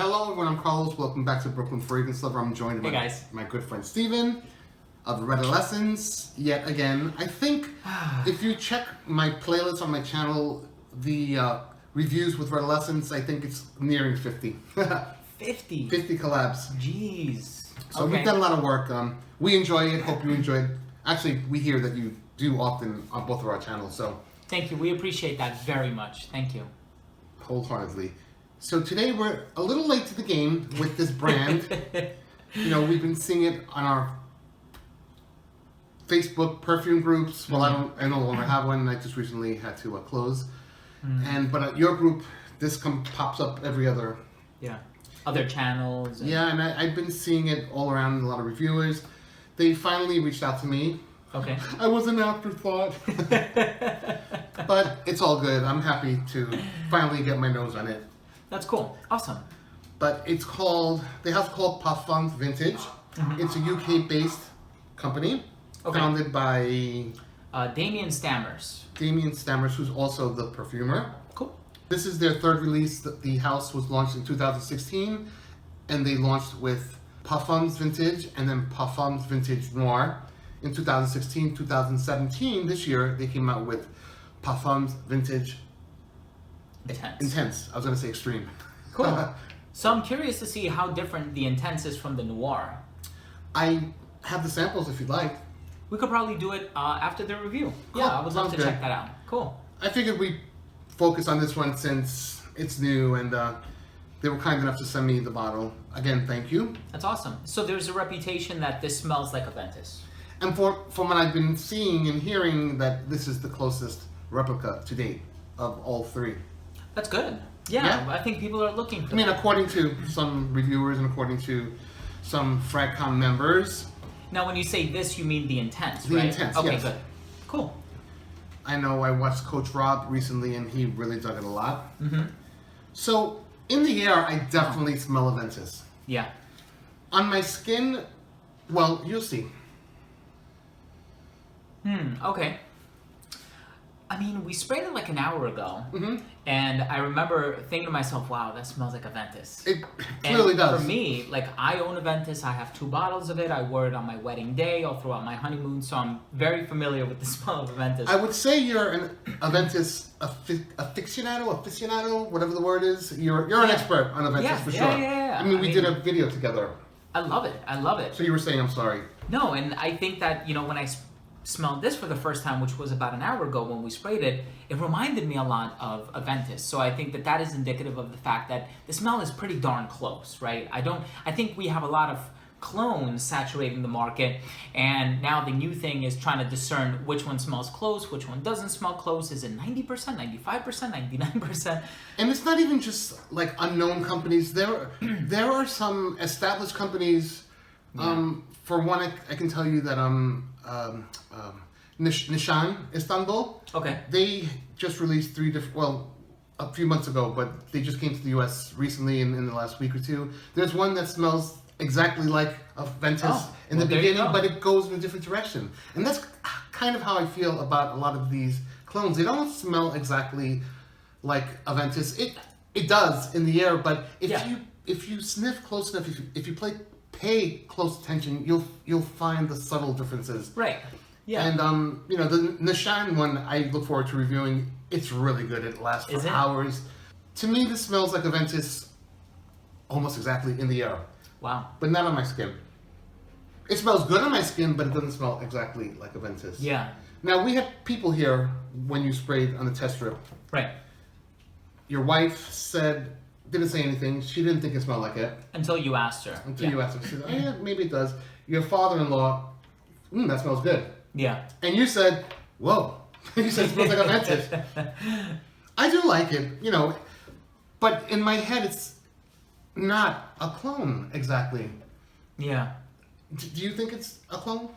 Hello everyone, I'm Carlos. Welcome back to Brooklyn Fragrance Lover. I'm joined by my good friend Steven of Redolessence yet again. I think if you check my playlist on my channel, the reviews with Redolessence, I think it's nearing 50. 50? 50 collabs. Jeez. So we've done a lot of work. We enjoy it. Hope you enjoy it. Actually, we hear that you do often on both of our channels. So thank you. We appreciate that very much. Thank you. Wholeheartedly. So today we're a little late to the game with this brand. We've been seeing it on our Facebook perfume groups. Well, I no longer have one. I just recently had to close. But at your group, this pops up every other. Other channels. And I've been seeing it all around. A lot of reviewers. They finally reached out to me. Okay. I was an afterthought. But it's all good. I'm happy to finally get my nose on it. That's cool. Awesome. But it's called, they have called Parfums Vintage. It's a UK-based company founded by Damien Stammers. Damien Stammers, who's also the perfumer. Cool. This is their third release. The house was launched in 2016, and they launched with Parfums Vintage and then Parfums Vintage Noir in 2016. 2017, this year, they came out with Parfums Vintage Intense. I was going to say extreme. Cool. So I'm curious to see how different the Intense is from the Noir. I have the samples if you'd like. We could probably do it after the review. Cool. Yeah, I would love to Sounds check good. that out. Cool. I figured we'd focus on this one since it's new, and they were kind enough to send me the bottle. Again, thank you. That's awesome. So there's a reputation that this smells like a Ventus. And from what I've been seeing and hearing, that this is the closest replica to date of all three. That's good. Yeah, I think people are looking for that. that. According to some reviewers and according to some FragCon members. Now, when you say this, you mean the Intense, the right? Intense, okay, yes. Good. Cool. I know I watched Coach Rob recently, and he really dug it a lot. So, in the air, I definitely smell a Ventus. Yeah. On my skin, well, you'll see. Okay. I mean, we sprayed it like an hour ago, and I remember thinking to myself, wow, that smells like a Ventus. It clearly does. For me, like, I own a Ventus. I have 2 bottles of it. I wore it on my wedding day, all throughout my honeymoon, so I'm very familiar with the smell of a Ventus. I would say you're a Ventus aficionado, whatever the word is. You're an expert on a Ventus for sure. Yeah. I mean, we did a video together. I love it. I love it. So you were saying, I'm sorry. No, and I think that, when I smelled this for the first time, which was about an hour ago when we sprayed it, it reminded me a lot of a Ventus. So I think that is indicative of the fact that the smell is pretty darn close, right? I think we have a lot of clones saturating the market, and now the new thing is trying to discern which one smells close, which one doesn't smell close. Is it 90%, 95%, 99%? And it's not even just like unknown companies. There are some established companies. For one, I can tell you that Nishan Istanbul. Okay. They just released 3 different. Well, a few months ago, but they just came to the U.S. recently in the last week or two. There's one that smells exactly like a Ventus in the beginning, but it goes in a different direction. And that's kind of how I feel about a lot of these clones. They don't smell exactly like a Ventus. It does in the air, but if you sniff close enough, if you pay close attention, you'll find the subtle differences. Right. Yeah. And the Nishan one I look forward to reviewing. It's really good. It lasts for hours. To me, this smells like a Ventus almost exactly in the air. Wow. But not on my skin. It smells good on my skin, but it doesn't smell exactly like a Ventus. Yeah. Now, we had people here when you sprayed on the test strip. Right. Your wife didn't say anything. She didn't think it smelled like it. Until you asked her. You asked her. She said, oh, yeah, maybe it does. Your father-in-law, that smells good. Yeah. And you said, whoa. You said it smells like a Ventus. I do like it, but in my head, it's not a clone exactly. Yeah. Do you think it's a clone?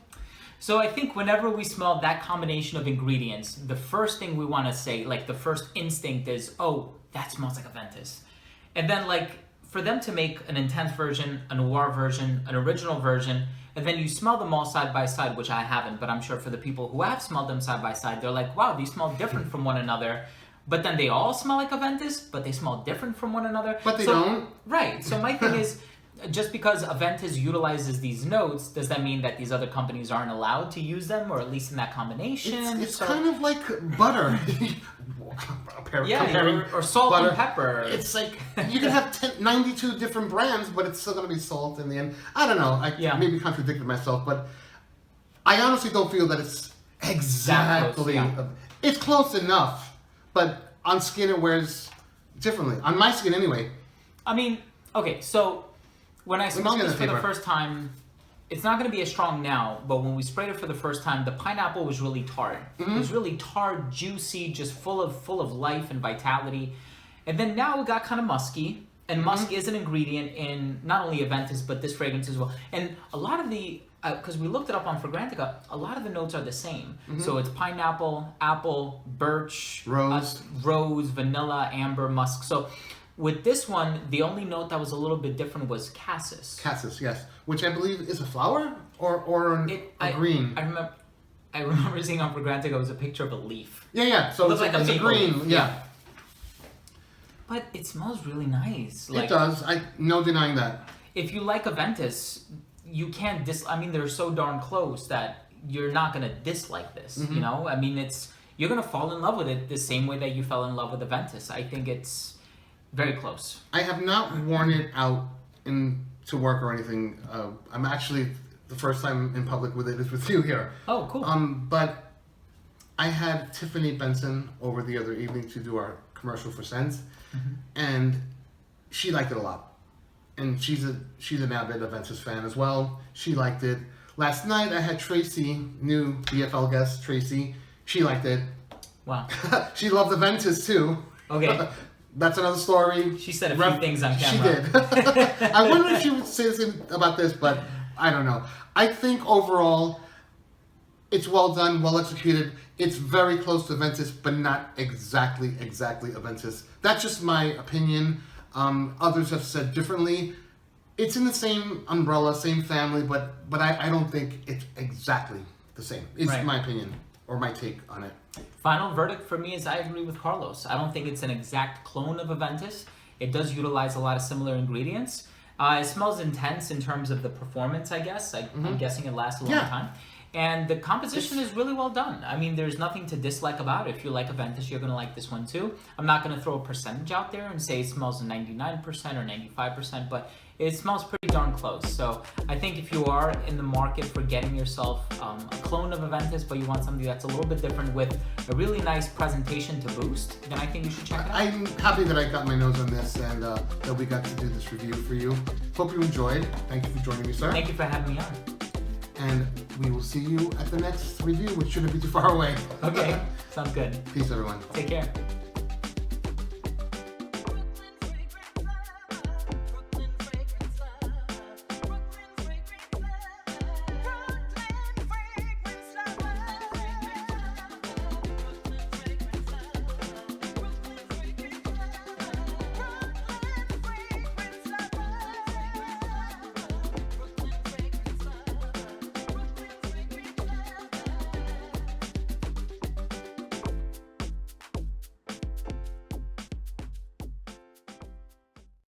So I think whenever we smell that combination of ingredients, the first thing we want to say, like the first instinct is, oh, that smells like a Ventus. And then for them to make an Intense version, a Noir version, an original version, and then you smell them all side by side, which I haven't, but I'm sure for the people who have smelled them side by side, they're like, wow, these smell different from one another. but then they all smell like Aventus, but they smell different from one another. But they don't. Right. So my thing is, just because Aventus utilizes these notes, does that mean that these other companies aren't allowed to use them, or at least in that combination? It's kind of like butter. Or salt butter. and pepper. It's like you can have 92 different brands, but it's still going to be salt in the end. I don't know. I maybe contradicted myself, but I honestly don't feel that it's exactly. It's close enough, but on skin it wears differently. On my skin, anyway. I mean, okay, so when I smelled this for the first time, it's not going to be as strong now, but when we sprayed it for the first time, the pineapple was really tart. It was really tart, juicy, just full of life and vitality. And then now it got kind of musky, and musk is an ingredient in not only Aventus, but this fragrance as well. And a lot of the, because we looked it up on Fragrantica, a lot of the notes are the same. So it's pineapple, apple, birch, rose, vanilla, amber, musk. So with this one, the only note that was a little bit different was cassis. Cassis, yes, which I believe is a flower or a green. I remember seeing on Fragrantica it was a picture of a leaf. Yeah. So it's like a green. Leaf. Yeah. But it smells really nice. It does. No denying that. If you like Aventus, you can't I mean, they're so darn close that you're not gonna dislike this. You know, I mean, you're gonna fall in love with it the same way that you fell in love with Aventus. I think it's very close. I have not worn it out to work or anything. I'm actually the first time in public with it is with you here. Oh, cool. But I had Tiffany Benson over the other evening to do our commercial for Scents, and she liked it a lot. And she's an avid Aventus fan as well. She liked it. Last night I had Tracy, new BFL guest Tracy. She liked it. Wow. She loved Aventus too. Okay. That's another story. She said a few things on camera. She did. I wonder if she would say something about this, but I don't know. I think overall, it's well done, well executed. It's very close to Aventus, but not exactly Aventus. That's just my opinion. Others have said differently. It's in the same umbrella, same family, but I don't think it's exactly the same. It's my opinion, or my take on it. Final verdict for me is I agree with Carlos. I don't think it's an exact clone of Aventus. It does utilize a lot of similar ingredients. It smells intense in terms of the performance, I guess. I'm guessing it lasts a long time. And the composition is really well done. I mean, there's nothing to dislike about it. If you like Aventus, you're going to like this one too. I'm not going to throw a percentage out there and say it smells 99% or 95%, but it smells pretty darn close. So I think if you are in the market for getting yourself a clone of Aventus, but you want something that's a little bit different with a really nice presentation to boost, then I think you should check it out. I'm happy that I got my nose on this and that we got to do this review for you. Hope you enjoyed. Thank you for joining me, sir. Thank you for having me on. And we will see you at the next review, which shouldn't be too far away. Okay, sounds good. Peace, everyone. Take care.